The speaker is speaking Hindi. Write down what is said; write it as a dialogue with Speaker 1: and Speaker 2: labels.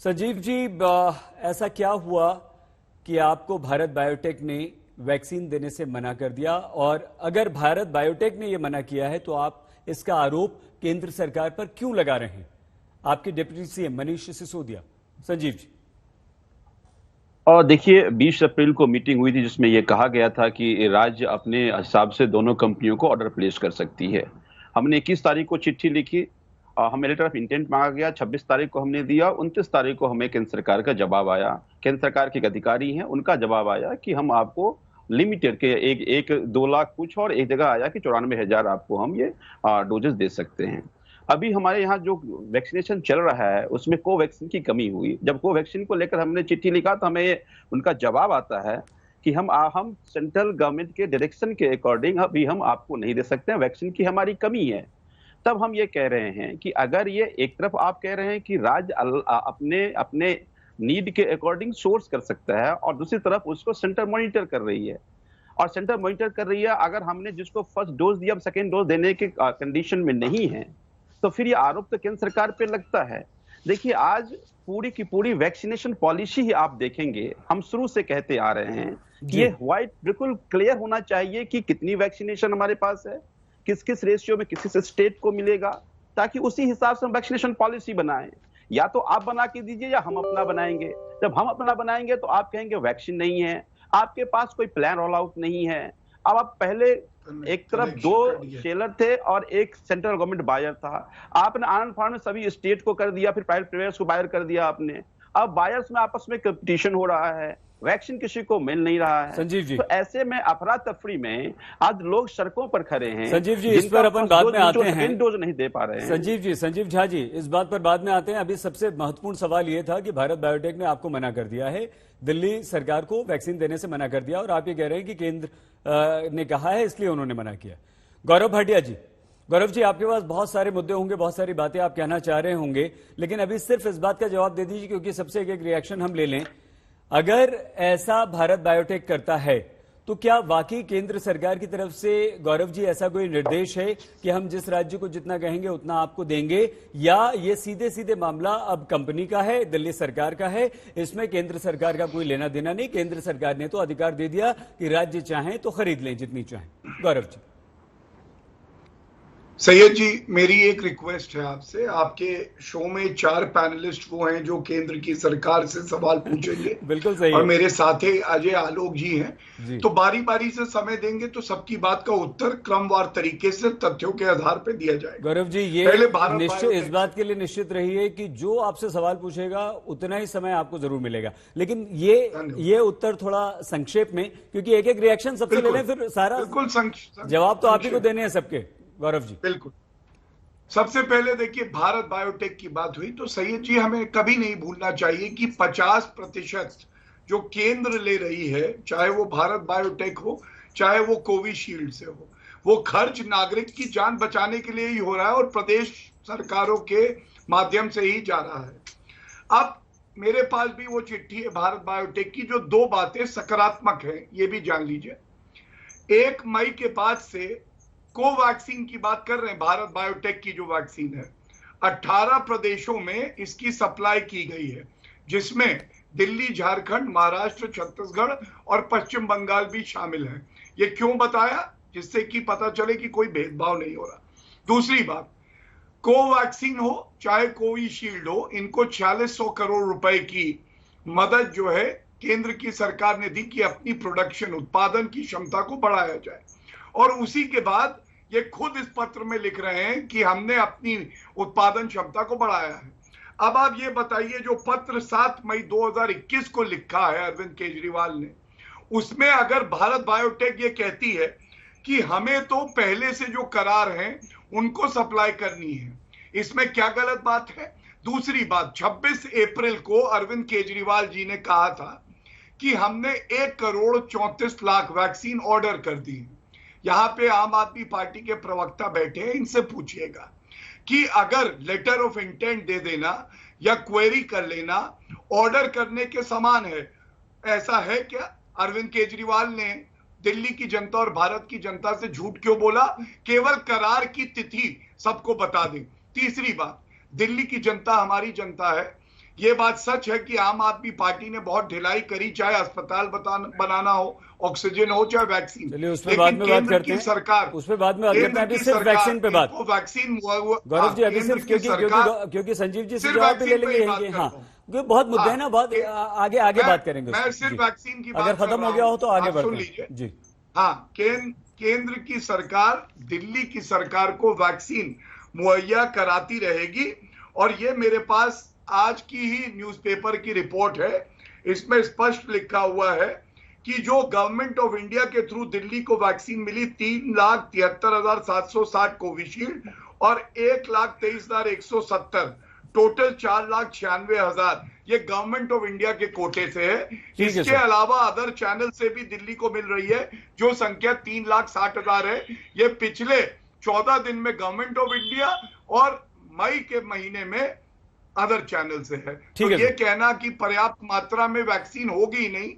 Speaker 1: संजीव जी, ऐसा क्या हुआ कि आपको भारत बायोटेक ने वैक्सीन देने से मना कर दिया? और अगर भारत बायोटेक ने यह मना किया है तो आप इसका आरोप केंद्र सरकार पर क्यों लगा रहे हैं? आपके डिप्टी सीएम मनीष सिसोदिया। संजीव जी।
Speaker 2: और देखिए 20 अप्रैल को मीटिंग हुई थी जिसमें यह कहा गया था कि राज्य अपने हिसाब से दोनों कंपनियों को ऑर्डर प्लेस कर सकती है। हमने 21 तारीख को चिट्ठी लिखी, हमें लेटर ऑफ इंटेंट मांगा गया, 26 तारीख को हमने दिया, 29 तारीख को हमें केंद्र सरकार का जवाब आया। केंद्र सरकार के एक अधिकारी हैं, उनका जवाब आया कि हम आपको लिमिटेड के एक 2 लाख कुछ, और एक जगह आया कि 94,000 आपको हम ये डोजेस दे सकते हैं। अभी हमारे यहाँ जो वैक्सीनेशन चल रहा है उसमें कोवैक्सीन की कमी हुई। जब कोवैक्सीन को लेकर हमने चिट्ठी लिखा तो हमें उनका जवाब आता है कि हम सेंट्रल गवर्नमेंट के डायरेक्शन के अकॉर्डिंग अभी हम आपको नहीं दे सकते हैं, वैक्सीन की हमारी कमी है। तब हम ये कह रहे हैं कि अगर ये एक तरफ आप कह रहे हैं कि राज्य अपने अपने नीड के अकॉर्डिंग सोर्स कर सकता है और दूसरी तरफ उसको सेंटर मॉनिटर कर रही है, और सेंटर मॉनिटर कर रही है, अगर हमने जिसको फर्स्ट डोज दिया अब सेकेंड डोज देने के कंडीशन में नहीं है तो फिर ये आरोप तो केंद्र सरकार पे लगता है। देखिए आज पूरी की पूरी वैक्सीनेशन पॉलिसी ही आप देखेंगे, हम शुरू से कहते आ रहे हैं कि ये व्हाइट बिल्कुल क्लियर होना चाहिए कि कितनी वैक्सीनेशन हमारे पास है, किस किस रेशियो में किसी स्टेट को मिलेगा, ताकि उसी हिसाब से हम वैक्सीनेशन पॉलिसी बनाएं। या तो आप बना के दीजिए या हम अपना बनाएंगे। जब हम अपना बनाएंगे तो आप कहेंगे वैक्सीन नहीं है, आपके पास कोई प्लान रोल आउट नहीं है। अब आप पहले एक तरफ 2 सेलर थे और एक सेंट्रल गवर्नमेंट बायर था, आपने आनंद फानंद में सभी स्टेट को कर दिया, फिर प्राइवेट प्लेयर्स को बायर कर दिया आपने। अब बायर्स में आपस में कंपटीशन हो रहा है, वैक्सीन किसी को मिल नहीं रहा है।
Speaker 1: संजीव जी,
Speaker 2: तो ऐसे में अफरा तफरी में आज लोग सड़कों पर खड़े हैं।
Speaker 1: संजीव जी, इस पर अपन बाद में आते हैं।
Speaker 2: डोज नहीं दे पा रहे हैं।
Speaker 1: संजीव झा जी, इस बात पर बाद में आते हैं। अभी सबसे महत्वपूर्ण सवाल यह था कि भारत बायोटेक ने आपको मना कर दिया है, दिल्ली सरकार को वैक्सीन देने से मना कर दिया, और आप ये कह रहे हैं कि केंद्र ने कहा है इसलिए उन्होंने मना किया। गौरव भाटिया जी, गौरव जी, आपके पास बहुत सारे मुद्दे होंगे, बहुत सारी बातें आप कहना चाह रहे होंगे, लेकिन अभी सिर्फ इस बात का जवाब दे दीजिए क्योंकि सबसे एक रिएक्शन हम ले लें। अगर ऐसा भारत बायोटेक करता है तो क्या वाकई केंद्र सरकार की तरफ से, गौरव जी, ऐसा कोई निर्देश है कि हम जिस राज्य को जितना कहेंगे उतना आपको देंगे, या ये सीधे सीधे मामला अब कंपनी का है, दिल्ली सरकार का है, इसमें केंद्र सरकार का कोई लेना देना नहीं, केंद्र सरकार ने तो अधिकार दे दिया कि राज्य चाहें तो खरीद लें जितनी चाहें? गौरव जी।
Speaker 3: सैयद जी, मेरी एक रिक्वेस्ट है आपसे। आपके शो में 4 पैनलिस्ट वो हैं जो केंद्र की सरकार से सवाल पूछेंगे।
Speaker 1: बिल्कुल सही।
Speaker 3: और मेरे साथी अजय आलोक जी हैं तो बारी बारी से समय देंगे तो सबकी बात का उत्तर क्रमवार तरीके से तथ्यों के आधार पर दिया जाएगा।
Speaker 1: गौरव जी, ये निश्चित, इस बात के लिए निश्चित रहिए कि जो आपसे सवाल पूछेगा उतना ही समय आपको जरूर मिलेगा, लेकिन ये उत्तर थोड़ा संक्षेप में, क्योंकि एक एक रिएक्शन सबसे ले लें फिर सारा जवाब तो आप ही को देने हैं सबके। गौरव जी।
Speaker 3: बिल्कुल। सबसे पहले देखिए, भारत बायोटेक की बात हुई तो सैयद जी हमें कभी नहीं भूलना चाहिए कि 50% जो केंद्र ले रही है, चाहे वो भारत बायोटेक हो चाहे वो कोविशील्ड से हो, वो खर्च नागरिक की जान बचाने के लिए ही हो रहा है और प्रदेश सरकारों के माध्यम से ही जा रहा है। अब मेरे पास भी वो चिट्ठी है भारत बायोटेक की, जो 2 बातें सकारात्मक है, ये भी जान लीजिए। 1 मई के बाद से कोवैक्सीन की बात कर रहे हैं, भारत बायोटेक की जो वैक्सीन है 18 प्रदेशों में इसकी सप्लाई की गई है, जिसमें दिल्ली, झारखंड, महाराष्ट्र, छत्तीसगढ़ और पश्चिम बंगाल भी शामिल हैं। ये क्यों बताया? जिससे कि पता चले कि कोई भेदभाव नहीं हो रहा। दूसरी बात, कोवैक्सीन हो चाहे कोविशील्ड हो, इनको 4600 करोड़ रुपए की मदद जो है केंद्र की सरकार ने दी कि अपनी प्रोडक्शन, उत्पादन की क्षमता को बढ़ाया जाए। और उसी के बाद ये खुद इस पत्र में लिख रहे हैं कि हमने अपनी उत्पादन क्षमता को बढ़ाया है। अब आप ये बताइए, जो पत्र 7 मई 2021 को लिखा है अरविंद केजरीवाल ने, उसमें अगर भारत बायोटेक ये कहती है कि हमें तो पहले से जो करार हैं उनको सप्लाई करनी है, इसमें क्या गलत बात है? दूसरी बात, 26 अप्रैल को अरविंद केजरीवाल जी ने कहा था कि हमने 1,34,00,000 वैक्सीन ऑर्डर कर दी। यहां पे आम आदमी पार्टी के प्रवक्ता बैठे हैं, इनसे पूछिएगा कि अगर लेटर ऑफ इंटेंट दे देना या क्वेरी कर लेना ऑर्डर करने के समान है, ऐसा है क्या? अरविंद केजरीवाल ने दिल्ली की जनता और भारत की जनता से झूठ क्यों बोला? केवल करार की तिथि सबको बता दें। तीसरी बात, दिल्ली की जनता हमारी जनता है, ये बात सच है कि आम आदमी पार्टी ने बहुत ढिलाई करी, चाहे अस्पताल बनाना हो, ऑक्सीजन हो, चाहे वैक्सीन।
Speaker 1: चलिए उस पर बाद में बात करते हैं,
Speaker 3: सरकार
Speaker 1: उस पर बाद में बात करते हैं। अभी सिर्फ वैक्सीन पे बात,
Speaker 3: वैक्सीन
Speaker 1: गौरव जी अभी सिर्फ क्योंकि संजीव जी से जवाब भी ले लेंगे यही, हाँ क्योंकि बहुत मुद्दे हैं ना, बहुत आगे बात करेंगे।
Speaker 3: मैं सिर्फ वैक्सीन की बात
Speaker 1: अगर खत्म हो गया हो तो आगे बढ़ते हैं जी।
Speaker 3: हाँ, केंद्र की सरकार दिल्ली की सरकार को वैक्सीन मुहैया कराती रहेगी, और ये मेरे पास आज की ही न्यूज़पेपर की रिपोर्ट है। इसमें स्पष्ट लिखा हुआ है कि जो गवर्नमेंट ऑफ इंडिया के थ्रू दिल्ली को वैक्सीन मिली 3,73,760 कोविशील्ड और 1,23,170, टोटल 4,96,000 ये गवर्नमेंट ऑफ इंडिया के कोटे से है। इसके अलावा अदर चैनल से भी दिल्ली को मिल रही है, जो संख्या 3,60,000 है। ये पिछले 14 दिन में गवर्नमेंट ऑफ इंडिया और मई के महीने में अदर चैनल से है। तो ये कहना कि पर्याप्त मात्रा में वैक्सीन होगी नहीं,